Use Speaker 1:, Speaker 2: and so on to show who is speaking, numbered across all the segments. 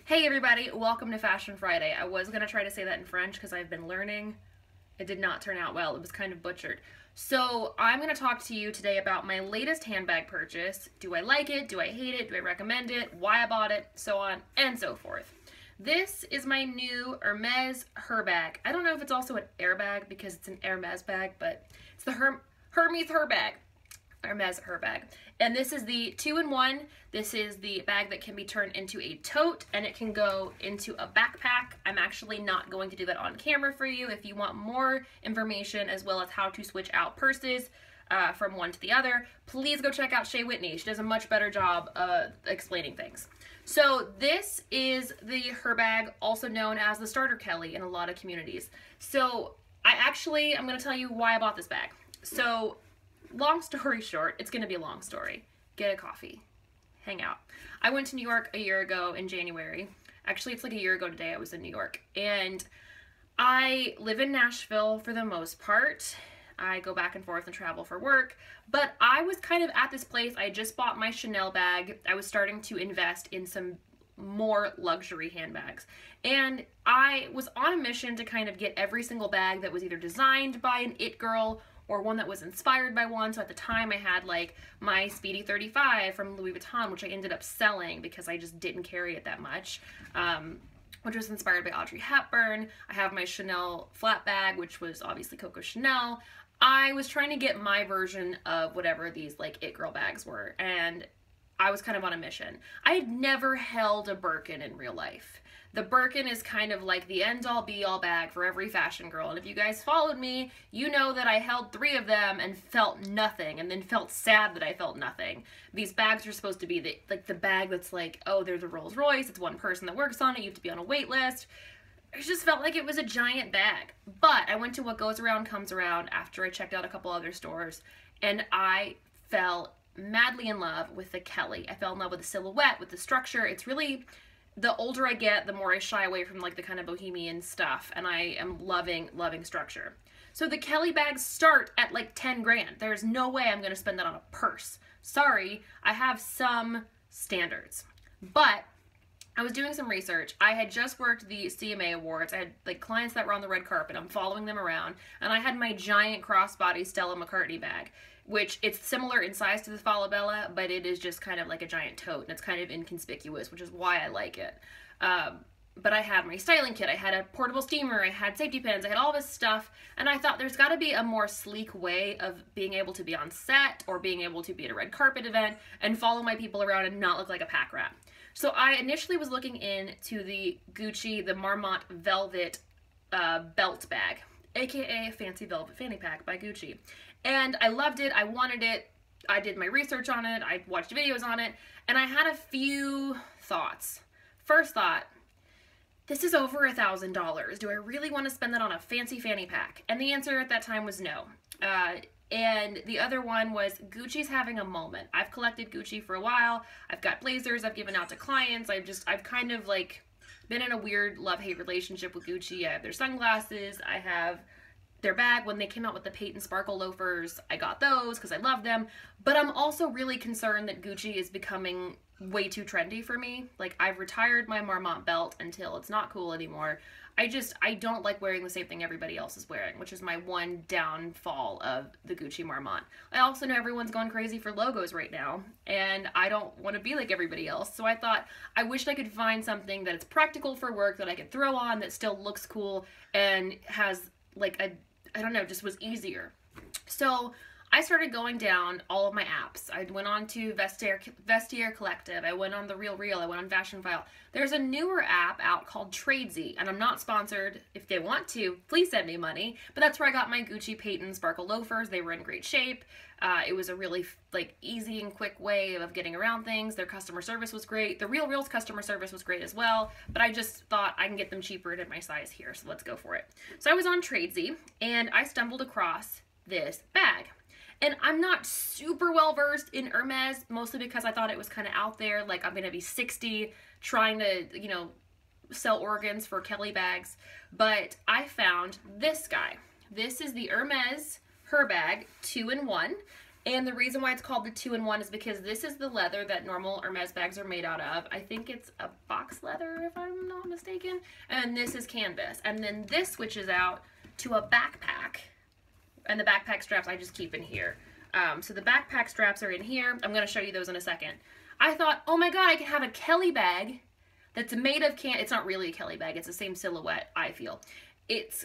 Speaker 1: Hey everybody, welcome to Fashion Friday. I was going to try to say that in French because I've been learning. It did not turn out well. It was kind of butchered. So I'm going to talk to you today about my latest handbag purchase. Do I like it? Do I hate it? Do I recommend it? Why I bought it? So on and so forth. This is my new Hermès Herbag. I don't know if it's also an airbag because it's an Hermès bag, but it's the Hermès Herbag. Hermès Herbag. And this is the 2-in-1. This is the bag that can be turned into a tote and it can go into a backpack. I'm actually not going to do that on camera for you. If you want more information as well as how to switch out purses from one to the other, please go check out Shay Whitney. She does a much better job explaining things. So this is the Herbag, also known as the Starter Kelly in a lot of communities. So I'm going to tell you why I bought this bag. So long story short, it's going to be a long story. Get a coffee. Hang out. I went to New York a year ago in January. Actually, it's like a year ago today I was in New York. And I live in Nashville for the most part. I go back and forth and travel for work. But I was kind of at this place. I just bought my Chanel bag. I was starting to invest in some more luxury handbags. And I was on a mission to kind of get every single bag that was either designed by an it girl or one that was inspired by one. So at the time I had like my Speedy 35 from Louis Vuitton, which I ended up selling because I just didn't carry it that much, which was inspired by Audrey Hepburn. I have my Chanel flat bag, which was obviously Coco Chanel. I was trying to get my version of whatever these like it girl bags were, and I was kind of on a mission. I had never held a Birkin in real life. The Birkin is kind of like the end-all be-all bag for every fashion girl. And if you guys followed me, you know that I held 3 of them and felt nothing, and then felt sad that I felt nothing. These bags are supposed to be the bag that's like, oh, there's a Rolls Royce, it's one person that works on it, you have to be on a wait list. It just felt like it was a giant bag. But I went to What Goes Around Comes Around after I checked out a couple other stores, and I fell madly in love with the Kelly. I fell in love with the silhouette, with the structure. It's really, the older I get, the more I shy away from like the kind of bohemian stuff, and I am loving structure. So the Kelly bags start at like 10 grand. There's no way I'm gonna spend that on a purse. Sorry, I have some standards. But I was doing some research. I had just worked the CMA Awards. I had like clients that were on the red carpet. I'm following them around, and I had my giant crossbody Stella McCartney bag, which it's similar in size to the Falabella, but it is just kind of like a giant tote, and it's kind of inconspicuous, which is why I like it. But I had my styling kit, I had a portable steamer, I had safety pins, I had all this stuff, and I thought there's got to be a more sleek way of being able to be on set or being able to be at a red carpet event and follow my people around and not look like a pack rat. So I initially was looking into the Gucci, the Marmont Velvet belt bag, aka Fancy Velvet Fanny Pack by Gucci. And I loved it, I wanted it, I did my research on it, I watched videos on it, and I had a few thoughts. First thought, this is over $1,000. Do I really want to spend that on a fancy fanny pack? And the answer at that time was no. And the other one was Gucci's having a moment. I've collected Gucci for a while. I've got blazers I've given out to clients. I've kind of like been in a weird love-hate relationship with Gucci. I have their sunglasses. I have their bag. When they came out with the Peyton Sparkle loafers, I got those because I love them. But I'm also really concerned that Gucci is becoming way too trendy for me. Like, I've retired my Marmont belt until it's not cool anymore. I don't like wearing the same thing everybody else is wearing, which is my one downfall of the Gucci Marmont. I also know everyone's going crazy for logos right now, and I don't want to be like everybody else. So I thought, I wished I could find something that is practical for work that I could throw on that still looks cool and has like I don't know, just was easier. So I started going down all of my apps. I went on to Vestiaire Collective, I went on The RealReal, I went on Fashion File. There's a newer app out called Tradesy, and I'm not sponsored. If they want to, please send me money. But that's where I got my Gucci Peyton Sparkle loafers. They were in great shape. It was a really like easy and quick way of getting around things. Their customer service was great. The RealReal's customer service was great as well, but I just thought I can get them cheaper and in my size here, so let's go for it. So I was on Tradesy, and I stumbled across this bag. And I'm not super well versed in Hermès, mostly because I thought it was kind of out there, like I'm gonna be 60 trying to, you know, sell organs for Kelly bags. But I found this guy. This is the Hermès Herbag 2-in-1, And the reason why it's called the 2-in-1 is because this is the leather that normal Hermès bags are made out of. I think it's a box leather, if I'm not mistaken. And this is canvas. And then this switches out to a backpack. And the backpack straps I just keep in here. So the backpack straps are in here. I'm going to show you those in a second. I thought, oh my god, I can have a Kelly bag that's made of it's not really a Kelly bag. It's the same silhouette, I feel. It's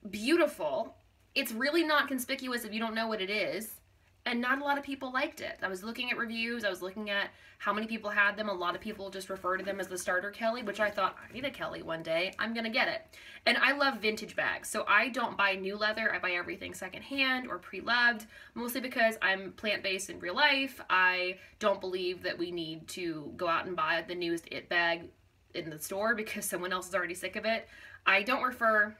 Speaker 1: beautiful. It's really not conspicuous if you don't know what it is. And not a lot of people liked it. I was looking at reviews. I was looking at how many people had them. A lot of people just refer to them as the starter Kelly, which I thought, I need a Kelly one day. I'm going to get it. And I love vintage bags. So I don't buy new leather. I buy everything secondhand or pre-loved, mostly because I'm plant-based in real life. I don't believe that we need to go out and buy the newest it bag in the store because someone else is already sick of it. I don't refer...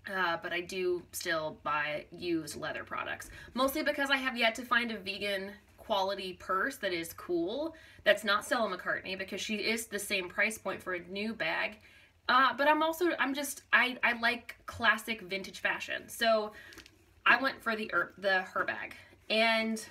Speaker 1: but I do still buy used leather products. Mostly because I have yet to find a vegan quality purse that is cool. That's not Stella McCartney because she is the same price point for a new bag. But I like classic vintage fashion. So I went for the Herbag. And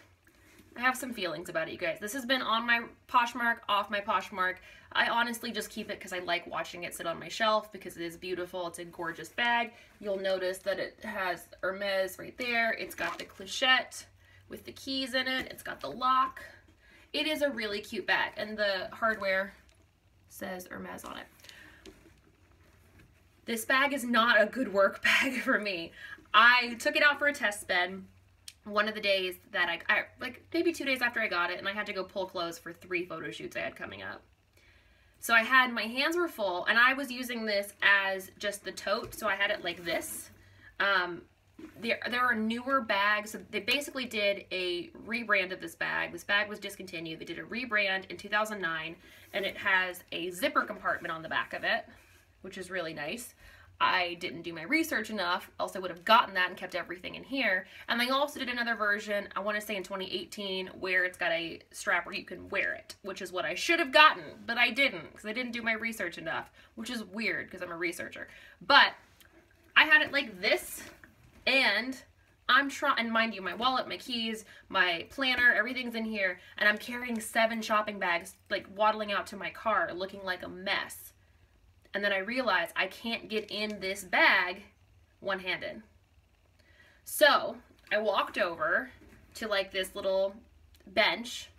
Speaker 1: I have some feelings about it, you guys. This has been on my Poshmark, off my Poshmark. I honestly just keep it because I like watching it sit on my shelf because it is beautiful. It's a gorgeous bag. You'll notice that it has Hermès right there. It's got the clochette with the keys in it. It's got the lock. It is a really cute bag, and the hardware says Hermès on it. This bag is not a good work bag for me. I took it out for a test spin one of the days that I like maybe 2 days after I got it, and I had to go pull clothes for 3 photo shoots I had coming up. So my hands were full, and I was using this as just the tote, so I had it like this. There are newer bags. So they basically did a rebrand of this bag. This bag was discontinued. They did a rebrand in 2009, and it has a zipper compartment on the back of it, which is really nice. I didn't do my research enough, else I would have gotten that and kept everything in here. And they also did another version, I want to say in 2018, where it's got a strap where you can wear it, which is what I should have gotten, but I didn't, because I didn't do my research enough, which is weird, because I'm a researcher. But I had it like this, and I'm trying, and mind you, my wallet, my keys, my planner, everything's in here, and I'm carrying 7 shopping bags, like waddling out to my car, looking like a mess. And then I realized I can't get in this bag one-handed. So I walked over to like this little bench,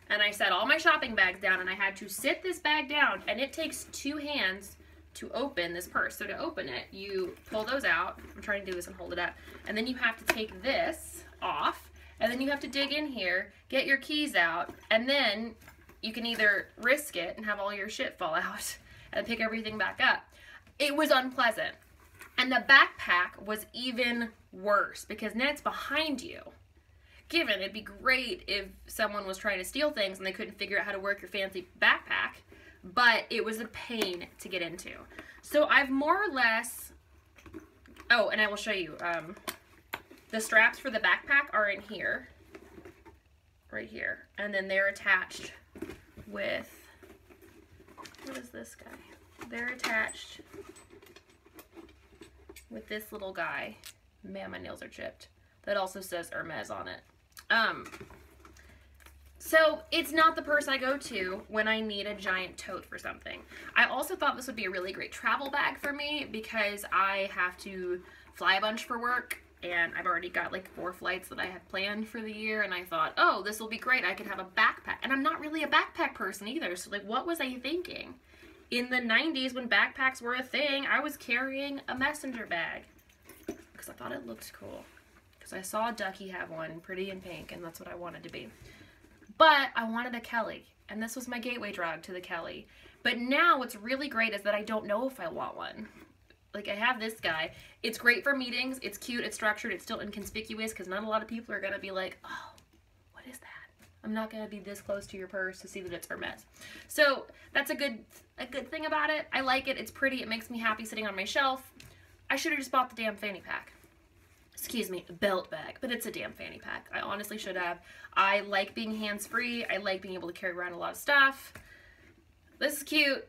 Speaker 1: and I set all my shopping bags down, and I had to sit this bag down, and it takes 2 hands to open this purse. So to open it, you pull those out. I'm trying to do this and hold it up. And then you have to take this off, and then you have to dig in here, get your keys out, and then you can either risk it and have all your shit fall out and pick everything back up. It was unpleasant. And the backpack was even worse because now it's behind you. Given, it'd be great if someone was trying to steal things and they couldn't figure out how to work your fancy backpack, but it was a pain to get into. So I've more or less, oh, and I will show you, the straps for the backpack are in here, right here, and then they're attached with, what is this guy? They're attached with this little guy. Man, my nails are chipped. That also says Hermès on it. So it's not the purse I go to when I need a giant tote for something. I also thought this would be a really great travel bag for me because I have to fly a bunch for work, and I've already got like 4 flights that I have planned for the year, and I thought, oh, this will be great. I could have a backpack. And I'm not really a backpack person either, so like, what was I thinking? In the 90s, when backpacks were a thing, I was carrying a messenger bag because I thought it looked cool. Because I saw Ducky have one, pretty in pink, and that's what I wanted to be. But I wanted a Kelly, and this was my gateway drug to the Kelly. But now what's really great is that I don't know if I want one. Like, I have this guy. It's great for meetings. It's cute. It's structured. It's still inconspicuous because not a lot of people are going to be like, oh, what is that? I'm not going to be this close to your purse to see that it's Hermès. So that's a good thing about it. I like it. It's pretty. It makes me happy sitting on my shelf. I should have just bought the damn fanny pack. Excuse me, a belt bag, but it's a damn fanny pack. I honestly should have. I like being hands-free. I like being able to carry around a lot of stuff. This is cute.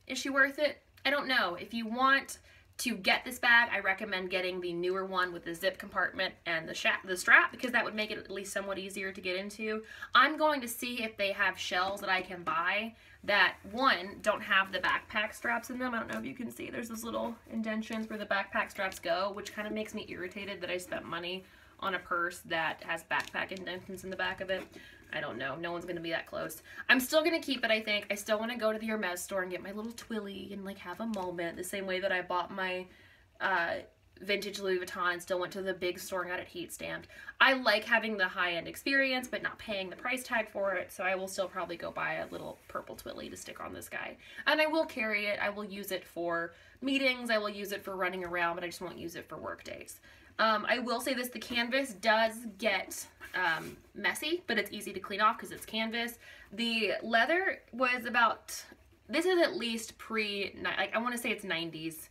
Speaker 1: Is she worth it? I don't know. If you want To get this bag, I recommend getting the newer one with the zip compartment and the strap, because that would make it at least somewhat easier to get into. I'm going to see if they have shells that I can buy that, one, don't have the backpack straps in them. I don't know if you can see. There's those little indentions where the backpack straps go, which kind of makes me irritated that I spent money on a purse that has backpack indentions in the back of it. I don't know. No one's going to be that close. I'm still going to keep it, I think. I still want to go to the Hermès store and get my little Twilly and, like, have a moment. The same way that I bought my vintage Louis Vuitton and still went to the big store and got it heat stamped. I like having the high-end experience, but not paying the price tag for it, so I will still probably go buy a little purple Twilly to stick on this guy. And I will carry it. I will use it for meetings. I will use it for running around, but I just won't use it for work days. I will say this, the canvas does get messy, but it's easy to clean off because it's canvas. The leather was about, this is at least like, I want to say it's 90s.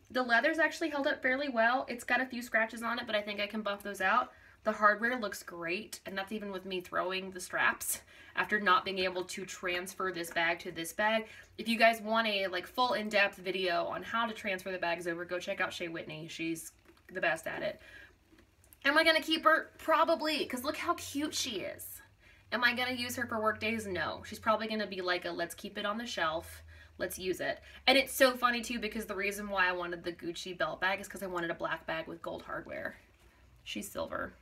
Speaker 1: The leather's actually held up fairly well. It's got a few scratches on it, but I think I can buff those out. The hardware looks great, and that's even with me throwing the straps after not being able to transfer this bag to this bag. If you guys want a like full in-depth video on how to transfer the bags over, go check out Shay Whitney. She's the best at it. Am I going to keep her? Probably, because look how cute she is. Am I going to use her for work days? No. She's probably going to be like a let's keep it on the shelf. Let's use it. And it's so funny too, because the reason why I wanted the Gucci belt bag is because I wanted a black bag with gold hardware. She's silver.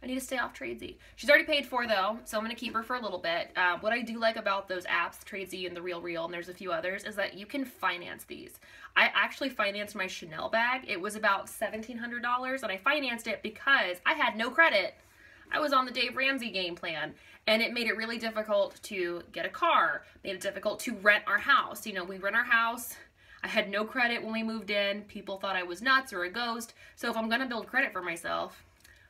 Speaker 1: I need to stay off Tradesy. She's already paid for though, so I'm going to keep her for a little bit. What I do like about those apps, Tradesy and The RealReal, and there's a few others, is that you can finance these. I actually financed my Chanel bag. It was about $1,700, and I financed it because I had no credit. I was on the Dave Ramsey game plan, and it made it really difficult to get a car, made it difficult to rent our house. You know, we rent our house. I had no credit when we moved in. People thought I was nuts or a ghost. So if I'm going to build credit for myself,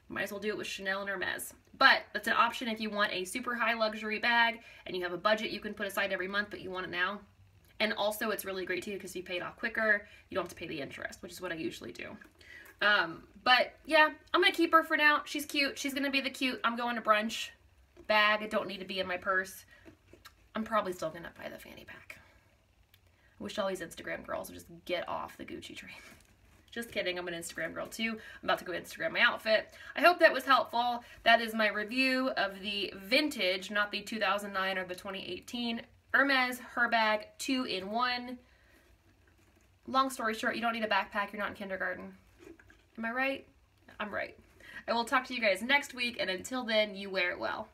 Speaker 1: might as well do it with Chanel and Hermès. But that's an option if you want a super high luxury bag and you have a budget you can put aside every month, but you want it now. And also it's really great too because you pay it off quicker. You don't have to pay the interest, which is what I usually do. But yeah, I'm going to keep her for now. She's cute. She's going to be the cute I'm going to brunch bag. It don't need to be in my purse. I'm probably still going to buy the fanny pack. I wish all these Instagram girls would just get off the Gucci train. Just kidding, I'm an Instagram girl too. I'm about to go Instagram my outfit. I hope that was helpful. That is my review of the vintage, not the 2009 or the 2018, Hermès Herbag 2-in-1. Long story short, you don't need a backpack, you're not in kindergarten. Am I right? I'm right. I will talk to you guys next week, and until then, you wear it well.